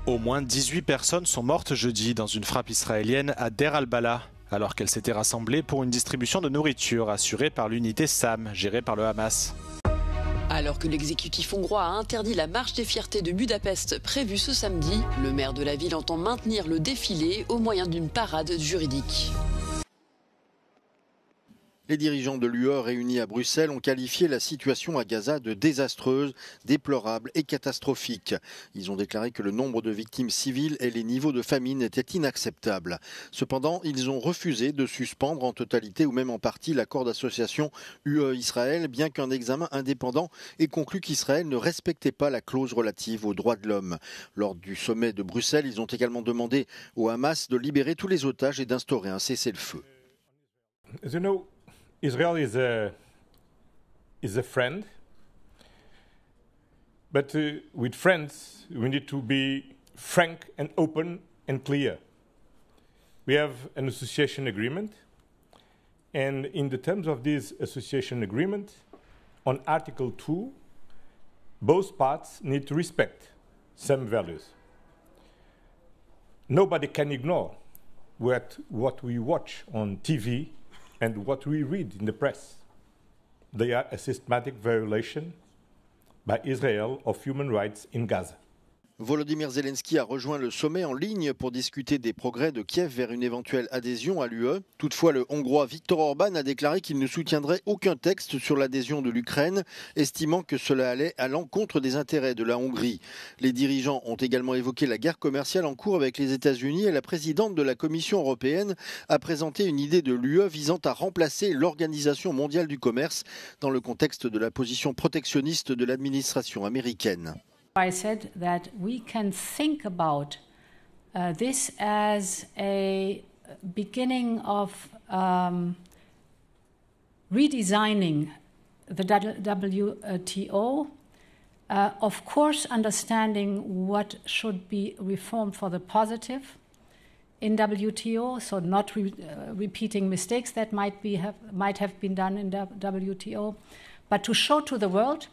Au moins 18 personnes sont mortes jeudi dans une frappe israélienne à Deir al-Balah, alors qu'elles s'étaient rassemblées pour une distribution de nourriture assurée par l'unité SAM, gérée par le Hamas. Alors que l'exécutif hongrois a interdit la marche des fiertés de Budapest prévue ce samedi, le maire de la ville entend maintenir le défilé au moyen d'une parade juridique. Les dirigeants de l'UE réunis à Bruxelles ont qualifié la situation à Gaza de désastreuse, déplorable et catastrophique. Ils ont déclaré que le nombre de victimes civiles et les niveaux de famine étaient inacceptables. Cependant, ils ont refusé de suspendre en totalité ou même en partie l'accord d'association UE-Israël, bien qu'un examen indépendant ait conclu qu'Israël ne respectait pas la clause relative aux droits de l'homme. Lors du sommet de Bruxelles, ils ont également demandé au Hamas de libérer tous les otages et d'instaurer un cessez-le-feu. Israel is a friend, but with friends we need to be frank and open and clear. We have an association agreement, and in the terms of this association agreement, on Article 2, both parts need to respect some values. Nobody can ignore what we watch on TV and what we read in the press. They are a systematic violation by Israel of human rights in Gaza. Volodymyr Zelensky a rejoint le sommet en ligne pour discuter des progrès de Kiev vers une éventuelle adhésion à l'UE. Toutefois, le Hongrois Viktor Orban a déclaré qu'il ne soutiendrait aucun texte sur l'adhésion de l'Ukraine, estimant que cela allait à l'encontre des intérêts de la Hongrie. Les dirigeants ont également évoqué la guerre commerciale en cours avec les États-Unis et la présidente de la Commission européenne a présenté une idée de l'UE visant à remplacer l'Organisation mondiale du commerce dans le contexte de la position protectionniste de l'administration américaine. I said that we can think about this as a beginning of redesigning the WTO, of course understanding what should be reformed for the positive in WTO, so not repeating mistakes that might have been done in WTO, but to show to the world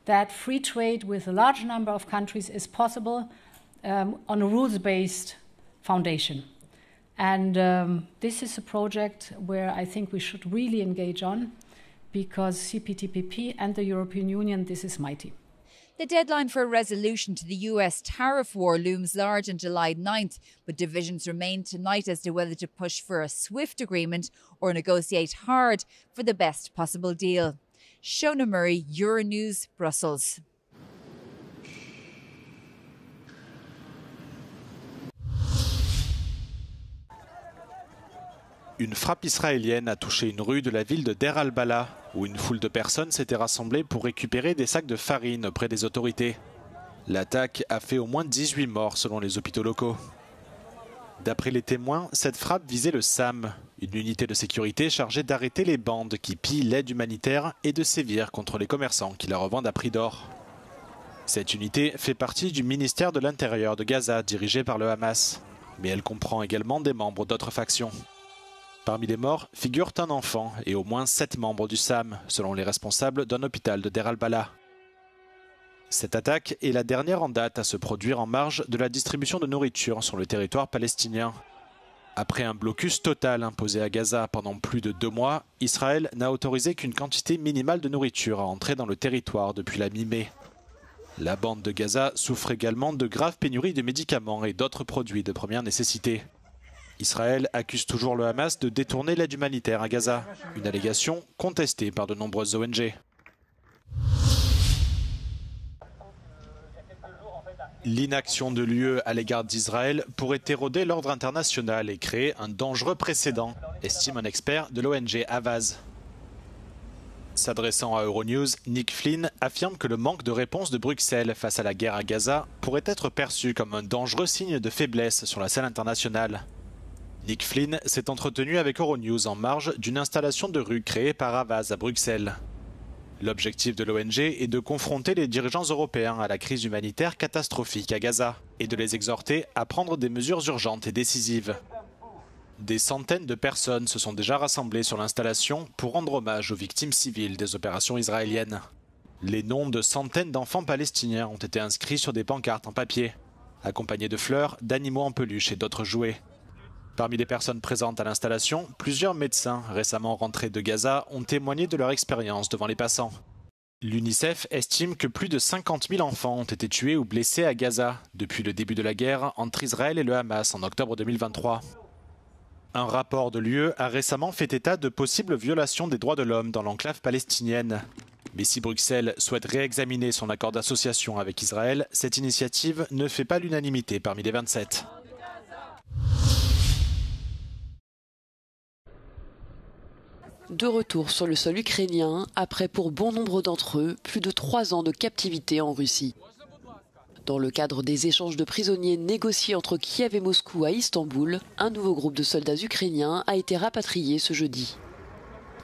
that free trade with a large number of countries is possible on a rules-based foundation. And this is a project where I think we should really engage on, because CPTPP and the European Union, this is mighty. The deadline for a resolution to the US tariff war looms large on July 9th, but divisions remain tonight as to whether to push for a swift agreement or negotiate hard for the best possible deal. Shona Murray, Euronews, Brussels. Une frappe israélienne a touché une rue de la ville de Deir al-Balah, où une foule de personnes s'était rassemblée pour récupérer des sacs de farine auprès des autorités. L'attaque a fait au moins 18 morts selon les hôpitaux locaux. D'après les témoins, cette frappe visait le SAM, une unité de sécurité chargée d'arrêter les bandes qui pillent l'aide humanitaire et de sévir contre les commerçants qui la revendent à prix d'or. Cette unité fait partie du ministère de l'Intérieur de Gaza, dirigé par le Hamas, mais elle comprend également des membres d'autres factions. Parmi les morts figurent un enfant et au moins 7 membres du SAM, selon les responsables d'un hôpital de Deir al-Balah. Cette attaque est la dernière en date à se produire en marge de la distribution de nourriture sur le territoire palestinien. Après un blocus total imposé à Gaza pendant plus de 2 mois, Israël n'a autorisé qu'une quantité minimale de nourriture à entrer dans le territoire depuis la mi-mai. La bande de Gaza souffre également de graves pénuries de médicaments et d'autres produits de première nécessité. Israël accuse toujours le Hamas de détourner l'aide humanitaire à Gaza, une allégation contestée par de nombreuses ONG. L'inaction de l'UE à l'égard d'Israël pourrait éroder l'ordre international et créer un dangereux précédent, estime un expert de l'ONG Havas. S'adressant à Euronews, Nick Flynn affirme que le manque de réponse de Bruxelles face à la guerre à Gaza pourrait être perçu comme un dangereux signe de faiblesse sur la scène internationale. Nick Flynn s'est entretenu avec Euronews en marge d'une installation de rue créée par Havas à Bruxelles. L'objectif de l'ONG est de confronter les dirigeants européens à la crise humanitaire catastrophique à Gaza et de les exhorter à prendre des mesures urgentes et décisives. Des centaines de personnes se sont déjà rassemblées sur l'installation pour rendre hommage aux victimes civiles des opérations israéliennes. Les noms de centaines d'enfants palestiniens ont été inscrits sur des pancartes en papier. accompagnés de fleurs, d'animaux en peluche et d'autres jouets. Parmi les personnes présentes à l'installation, plusieurs médecins récemment rentrés de Gaza ont témoigné de leur expérience devant les passants. L'UNICEF estime que plus de 50 000 enfants ont été tués ou blessés à Gaza depuis le début de la guerre entre Israël et le Hamas en octobre 2023. Un rapport de l'UE a récemment fait état de possibles violations des droits de l'homme dans l'enclave palestinienne. Mais si Bruxelles souhaite réexaminer son accord d'association avec Israël, cette initiative ne fait pas l'unanimité parmi les 27. De retour sur le sol ukrainien, après pour bon nombre d'entre eux, plus de 3 ans de captivité en Russie. Dans le cadre des échanges de prisonniers négociés entre Kiev et Moscou à Istanbul, un nouveau groupe de soldats ukrainiens a été rapatrié ce jeudi.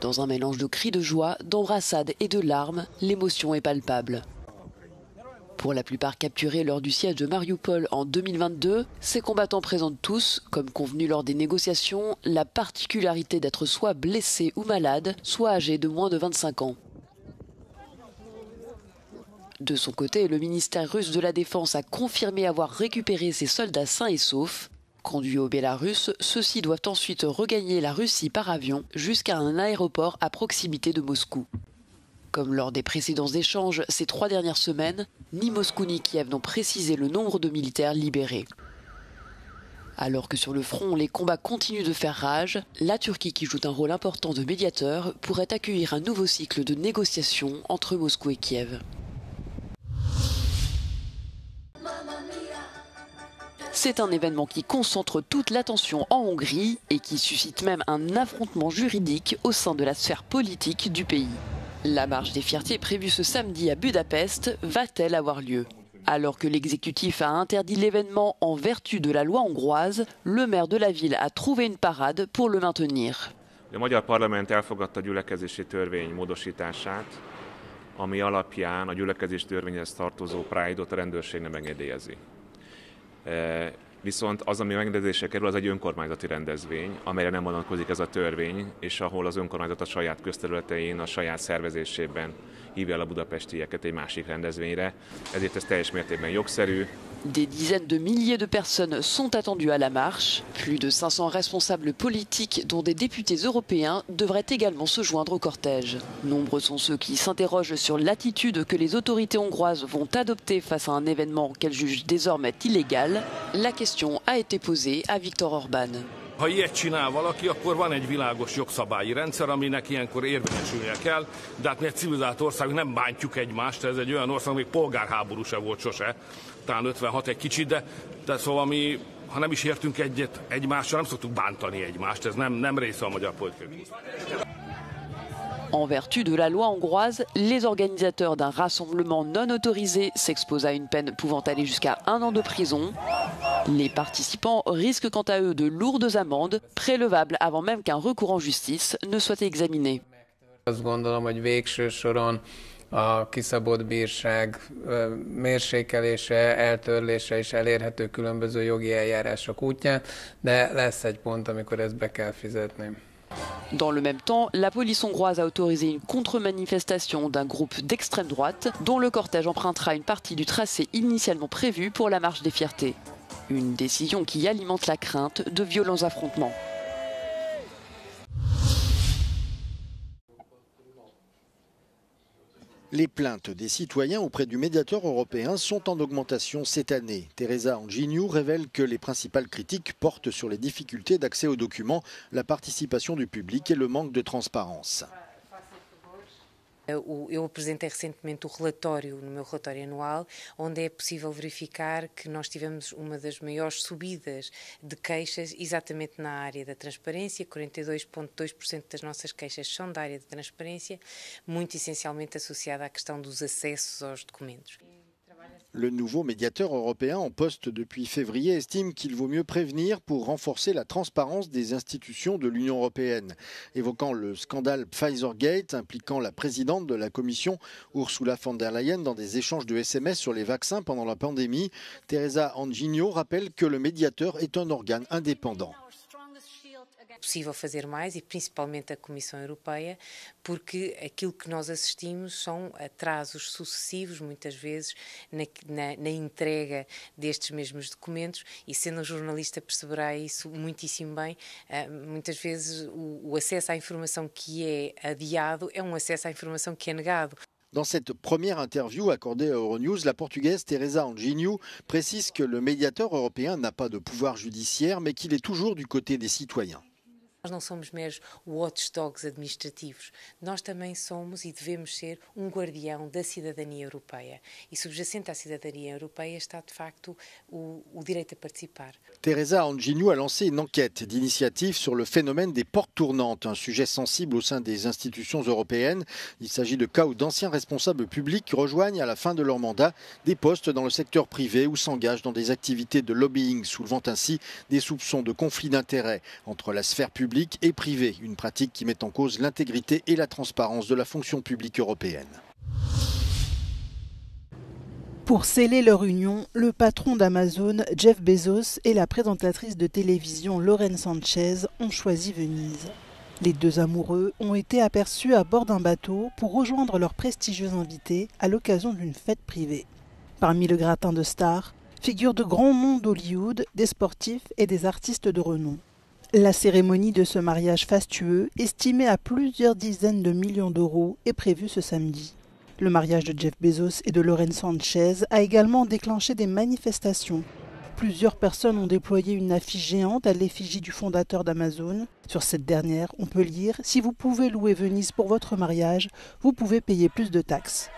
Dans un mélange de cris de joie, d'embrassades et de larmes, l'émotion est palpable. Pour la plupart capturés lors du siège de Mariupol en 2022, ces combattants présentent tous, comme convenu lors des négociations, la particularité d'être soit blessés ou malades, soit âgés de moins de 25 ans. De son côté, le ministère russe de la Défense a confirmé avoir récupéré ses soldats sains et saufs. Conduits au Bélarus, ceux-ci doivent ensuite regagner la Russie par avion jusqu'à un aéroport à proximité de Moscou. Comme lors des précédents échanges ces 3 dernières semaines, ni Moscou ni Kiev n'ont précisé le nombre de militaires libérés. Alors que sur le front, les combats continuent de faire rage, la Turquie, qui joue un rôle important de médiateur, pourrait accueillir un nouveau cycle de négociations entre Moscou et Kiev. C'est un événement qui concentre toute l'attention en Hongrie et qui suscite même un affrontement juridique au sein de la sphère politique du pays. La marche des fiertés prévue ce samedi à Budapest va-t-elle avoir lieu? Alors que l'exécutif a interdit l'événement en vertu de la loi hongroise, le maire de la ville a trouvé une parade pour le maintenir. A magyar parlament elfogadta a gyülekezési törvény módosítását, ami alapján a gyülekezési törvényhez tartozó Pride-ot a rendőrség nem engedélyezi. Viszont az, ami megrendelésre kerül, az egy önkormányzati rendezvény, amelyre nem vonatkozik ez a törvény, és ahol az önkormányzat a saját közterületein, a saját szervezésében hívja el a budapestieket egy másik rendezvényre, ezért ez teljes mértékben jogszerű. Des dizaines de milliers de personnes sont attendues à la marche. Plus de 500 responsables politiques, dont des députés européens, devraient également se joindre au cortège. Nombreux sont ceux qui s'interrogent sur l'attitude que les autorités hongroises vont adopter face à un événement qu'elles jugent désormais illégal. La question a été posée à Viktor Orbán. Ha ilyet csinál valaki, akkor van egy világos jogszabályi rendszer, aminek ilyenkor érvényesülnie kell, de hát mi egy civilizált ország, nem bántjuk egymást, ez egy olyan ország, még polgárháború se volt sose, talán 56 egy kicsit, de szóval mi, ha nem is értünk egyet egymással, nem szoktuk bántani egymást, ez nem része a magyar politikai. En vertu de la loi hongroise, les organisateurs d'un rassemblement non autorisé s'exposent à une peine pouvant aller jusqu'à 1 an de prison. Les participants risquent quant à eux de lourdes amendes, prélevables avant même qu'un recours en justice ne soit examiné. Azt gondolom, hogy végső soron a kiszabott bírság mérsékelése, eltörlése is elérhető különböző jogi eljárások útján, de lesz egy pont, amikor ezt be kell fizetni. Dans le même temps, la police hongroise a autorisé une contre-manifestation d'un groupe d'extrême droite dont le cortège empruntera une partie du tracé initialement prévu pour la marche des fiertés. Une décision qui alimente la crainte de violents affrontements. Les plaintes des citoyens auprès du médiateur européen sont en augmentation cette année. Teresa Anginiou révèle que les principales critiques portent sur les difficultés d'accès aux documents, la participation du public et le manque de transparence. Eu apresentei recentemente o relatório, no meu relatório anual, onde é possível verificar que nós tivemos uma das maiores subidas de queixas exatamente na área da transparência. 42,2% das nossas queixas são da área de transparência, muito essencialmente associada à questão dos acessos aos documentos. Le nouveau médiateur européen en poste depuis février estime qu'il vaut mieux prévenir pour renforcer la transparence des institutions de l'Union européenne. Évoquant le scandale Pfizergate impliquant la présidente de la Commission, Ursula von der Leyen, dans des échanges de SMS sur les vaccins pendant la pandémie, Teresa Anginiou rappelle que le médiateur est un organe indépendant. É possível fazer mais, e principalmente a Comissão Europeia, porque aquilo que nós assistimos são atrasos sucessivos, muitas vezes, na entrega destes mesmos documentos, e sendo um jornalista perceberá isso muitíssimo bem. Muitas vezes o acesso à informação que é adiado é um acesso à informação que é negado. Dans cette première interview accordée à Euronews, la Portugaise Teresa Anjinho précise que le médiateur européen n'a pas de pouvoir judiciaire, mais qu'il est toujours du côté des citoyens. Nós não somos meros watchdogs administrativos, nós também somos e devemos ser um guardião da cidadania europeia. E subjacente à cidadania europeia está, de facto, o direito a participar. Teresa Anjinho a lancé une enquête d'initiative sur le phénomène des portes tournantes, un sujet sensible au sein des institutions européennes. Il s'agit de cas où d'anciens responsables publics rejoignent à la fin de leur mandat des postes dans le secteur privé ou s'engagent dans des activités de lobbying, soulevant ainsi des soupçons de conflit d'intérêts entre la sphère publique et privée, une pratique qui met en cause l'intégrité et la transparence de la fonction publique européenne. Pour sceller leur union, le patron d'Amazon, Jeff Bezos, et la présentatrice de télévision Lauren Sanchez ont choisi Venise. Les deux amoureux ont été aperçus à bord d'un bateau pour rejoindre leurs prestigieux invités à l'occasion d'une fête privée. Parmi le gratin de stars, figurent de grands noms d'Hollywood, des sportifs et des artistes de renom. La cérémonie de ce mariage fastueux, estimée à plusieurs dizaines de millions d'euros, est prévue ce samedi. Le mariage de Jeff Bezos et de Lauren Sanchez a également déclenché des manifestations. Plusieurs personnes ont déployé une affiche géante à l'effigie du fondateur d'Amazon. Sur cette dernière, on peut lire « Si vous pouvez louer Venise pour votre mariage, vous pouvez payer plus de taxes ».